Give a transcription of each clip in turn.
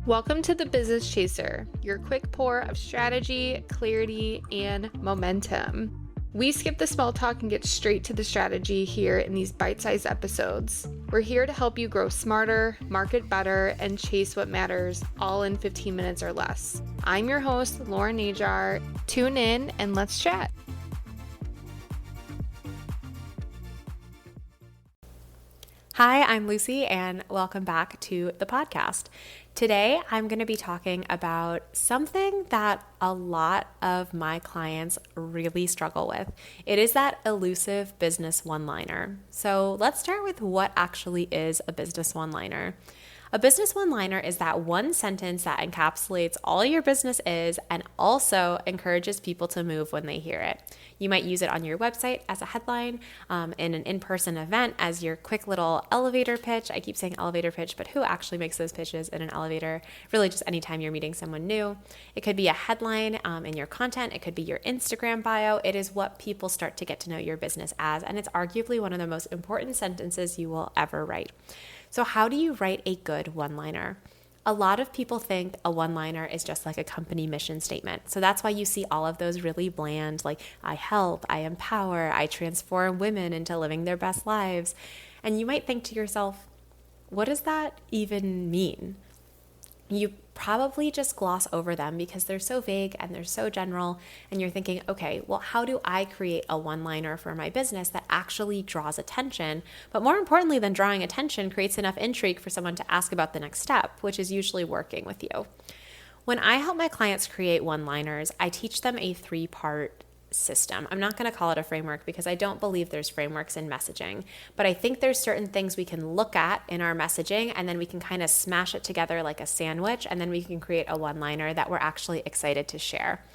Welcome to the Business Chaser, your quick pour of strategy, clarity, and momentum. We skip the small talk and get straight to the strategy here in these bite-sized episodes. We're here to help you grow smarter, market better, and chase what matters, all in 15 minutes or less. I'm your host, Lauren Najar. Tune in and let's chat. Hi, I'm Lucy, and welcome back to the podcast. Today, I'm going to be talking about something that a lot of my clients really struggle with. It is that elusive business one-liner. So let's start with what actually is a business one-liner. A business one-liner is that one sentence that encapsulates all your business is and also encourages people to move when they hear it. You might use it on your website as a headline, in an in-person event as your quick little elevator pitch. I keep saying elevator pitch, but who actually makes those pitches in an elevator? Really just anytime you're meeting someone new. It could be a headline in your content. It could be your Instagram bio. It is what people start to get to know your business as, and it's arguably one of the most important sentences you will ever write. So how do you write a good one-liner? A lot of people think a one-liner is just like a company mission statement. So that's why you see all of those really bland, like I help, I empower, I transform women into living their best lives. And you might think to yourself, what does that even mean? You probably just gloss over them because they're so vague and they're so general, and you're thinking, okay, well, how do I create a one-liner for my business that actually draws attention, but more importantly than drawing attention, creates enough intrigue for someone to ask about the next step, which is usually working with you. When I help my clients create one-liners, I teach them a 3-part system. I'm not going to call it a framework because I don't believe there's frameworks in messaging, but I think there's certain things we can look at in our messaging, and then we can kind of smash it together like a sandwich, and then we can create a one-liner that we're actually excited to share.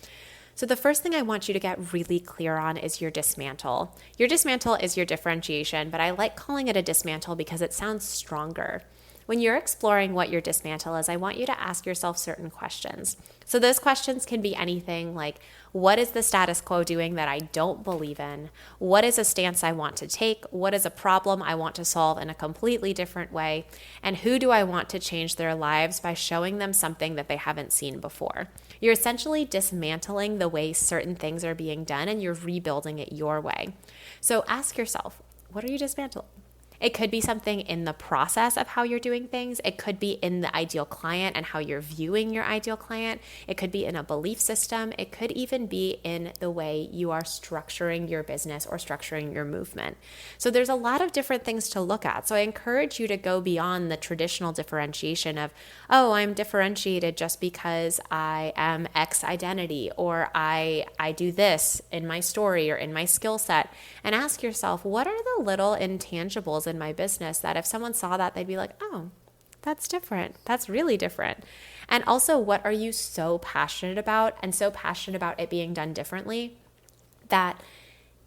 So the first thing I want you to get really clear on is your dismantle. Your dismantle is your differentiation, but I like calling it a dismantle because it sounds stronger. When you're exploring what your dismantle is, I want you to ask yourself certain questions. So those questions can be anything like, what is the status quo doing that I don't believe in? What is a stance I want to take? What is a problem I want to solve in a completely different way? And who do I want to change their lives by showing them something that they haven't seen before? You're essentially dismantling the way certain things are being done, and you're rebuilding it your way. So ask yourself, what are you dismantling? It could be something in the process of how you're doing things. It could be in the ideal client and how you're viewing your ideal client. It could be in a belief system. It could even be in the way you are structuring your business or structuring your movement. So there's a lot of different things to look at. So I encourage you to go beyond the traditional differentiation of, oh, I'm differentiated just because I am X identity, or I do this in my story or in my skill set, and ask yourself, what are the little intangibles in my business that if someone saw that, they'd be like, oh, that's different. That's really different. And also, what are you so passionate about, and so passionate about it being done differently that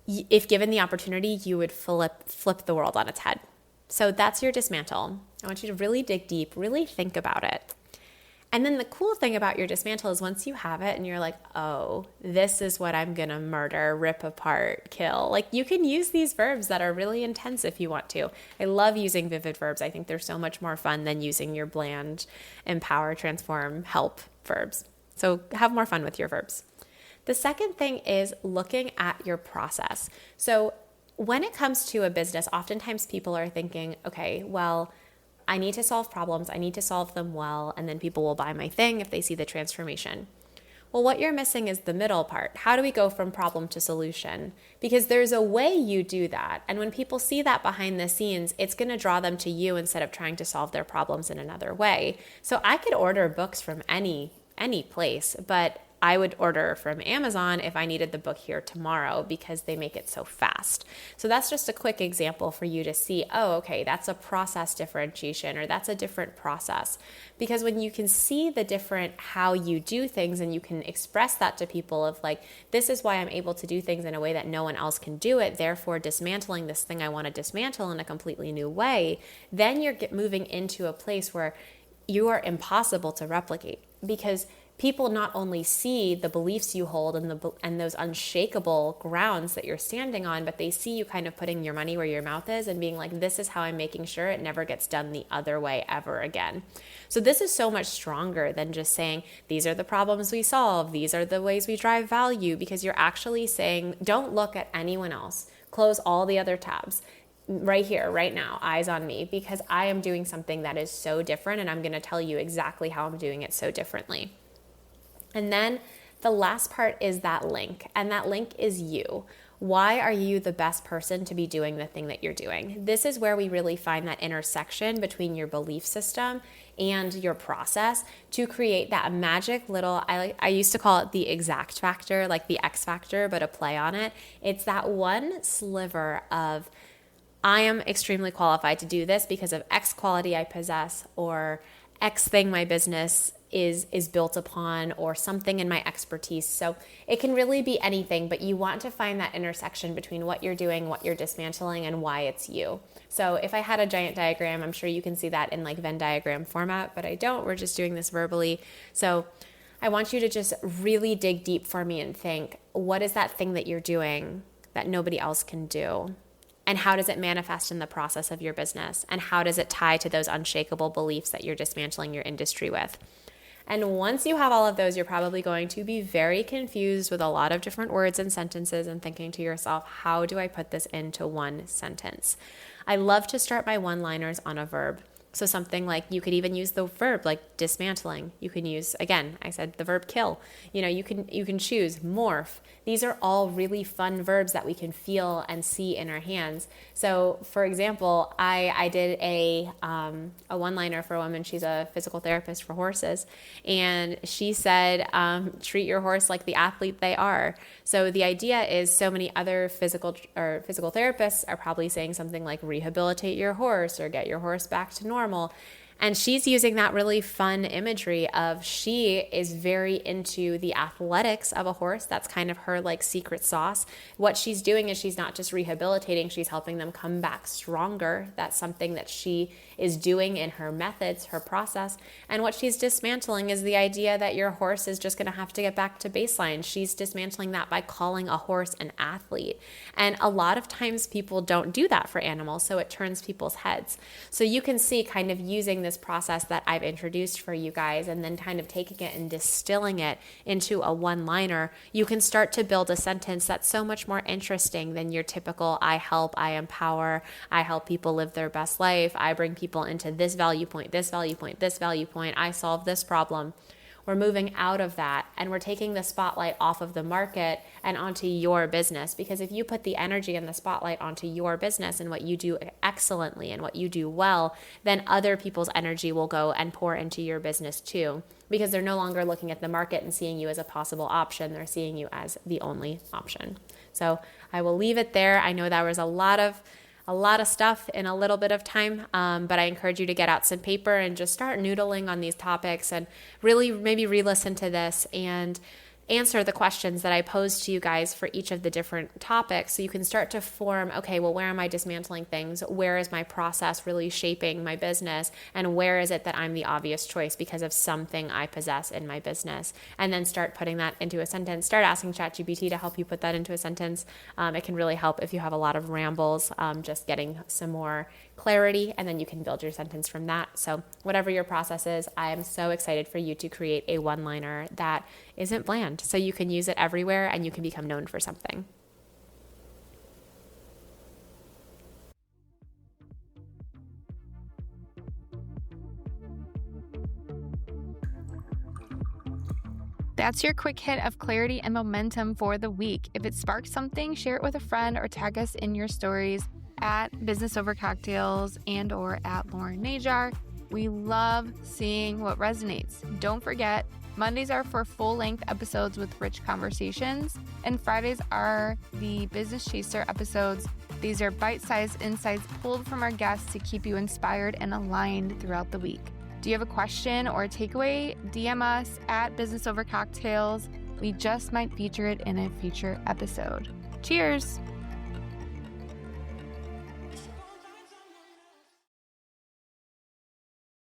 if given the opportunity, you would flip the world on its head. So that's your dismantle. I want you to really dig deep, really think about it. And then the cool thing about your dismantle is once you have it and you're like, oh, this is what I'm going to murder, rip apart, kill. Like, you can use these verbs that are really intense if you want to. I love using vivid verbs. I think they're so much more fun than using your bland, empower, transform, help verbs. So have more fun with your verbs. The second thing is looking at your process. So when it comes to a business, oftentimes people are thinking, okay, well, I need to solve problems, I need to solve them well, and then people will buy my thing if they see the transformation. Well, what you're missing is the middle part. How do we go from problem to solution? Because there's a way you do that. And when people see that behind the scenes, it's going to draw them to you instead of trying to solve their problems in another way. So I could order books from any place, but I would order from Amazon if I needed the book here tomorrow because they make it so fast. So that's just a quick example for you to see, oh, okay, that's a process differentiation, or that's a different process. Because when you can see the different how you do things and you can express that to people of like, this is why I'm able to do things in a way that no one else can do it, therefore dismantling this thing I want to dismantle in a completely new way, then you're moving into a place where you are impossible to replicate. Because people not only see the beliefs you hold and those unshakable grounds that you're standing on, but they see you kind of putting your money where your mouth is and being like, this is how I'm making sure it never gets done the other way ever again. So this is so much stronger than just saying, these are the problems we solve, these are the ways we drive value, because you're actually saying, don't look at anyone else. Close all the other tabs. Right here, right now, eyes on me, because I am doing something that is so different, and I'm going to tell you exactly how I'm doing it so differently. And then the last part is that link, and that link is you. Why are you the best person to be doing the thing that you're doing? This is where we really find that intersection between your belief system and your process to create that magic little, I used to call it the exact factor, like the X factor, but a play on it. It's that one sliver of, I am extremely qualified to do this because of X quality I possess, or X thing my business is built upon, or something in my expertise. So it can really be anything, but you want to find that intersection between what you're doing, what you're dismantling, and why it's you. So if I had a giant diagram, I'm sure you can see that in like Venn diagram format, but I don't. We're just doing this verbally. So I want you to just really dig deep for me and think, what is that thing that you're doing that nobody else can do? And how does it manifest in the process of your business? And how does it tie to those unshakable beliefs that you're dismantling your industry with? And once you have all of those, you're probably going to be very confused with a lot of different words and sentences and thinking to yourself, how do I put this into one sentence? I love to start my one-liners on a verb. So something like, you could even use the verb like dismantling. You can use, again, I said the verb kill. You can choose morph. These are all really fun verbs that we can feel and see in our hands. So for example, I did a one-liner for a woman. She's a physical therapist for horses. And she said, treat your horse like the athlete they are. So the idea is, so many other physical therapists are probably saying something like rehabilitate your horse or get your horse back to normal. And she's using that really fun imagery of, she is very into the athletics of a horse. That's kind of her like secret sauce. What she's doing is, she's not just rehabilitating, she's helping them come back stronger. That's something that she is doing in her methods, her process. And what she's dismantling is the idea that your horse is just going to have to get back to baseline. She's dismantling that by calling a horse an athlete. And a lot of times people don't do that for animals, so it turns people's heads. So you can see, kind of using this process that I've introduced for you guys, and then kind of taking it and distilling it into a one-liner, you can start to build a sentence that's so much more interesting than your typical, I help, I empower, I help people live their best life, I bring people into this value point, this value point, this value point, I solve this problem. We're moving out of that, and we're taking the spotlight off of the market and onto your business. Because if you put the energy and the spotlight onto your business and what you do excellently and what you do well, then other people's energy will go and pour into your business too, because they're no longer looking at the market and seeing you as a possible option. They're seeing you as the only option. So I will leave it there. I know that was a lot of stuff in a little bit of time, but I encourage you to get out some paper and just start noodling on these topics, and really maybe re-listen to this and answer the questions that I posed to you guys for each of the different topics, so you can start to form, okay, well, where am I dismantling things? Where is my process really shaping my business? And where is it that I'm the obvious choice because of something I possess in my business? And then start putting that into a sentence. Start asking ChatGPT to help you put that into a sentence. It can really help if you have a lot of rambles, just getting some more clarity, and then you can build your sentence from that. So whatever your process is, I am so excited for you to create a one-liner that isn't bland, so you can use it everywhere and you can become known for something. That's your quick hit of clarity and momentum for the week. If it sparks something, share it with a friend or tag us in your stories at Business Over Cocktails and or at Lauren Najar. We love seeing what resonates. Don't forget, Mondays are for full-length episodes with rich conversations, and Fridays are the Business Chaser episodes. These are bite-sized insights pulled from our guests to keep you inspired and aligned throughout the week. Do you have a question or a takeaway? DM us at Business Over Cocktails. We just might feature it in a future episode. Cheers!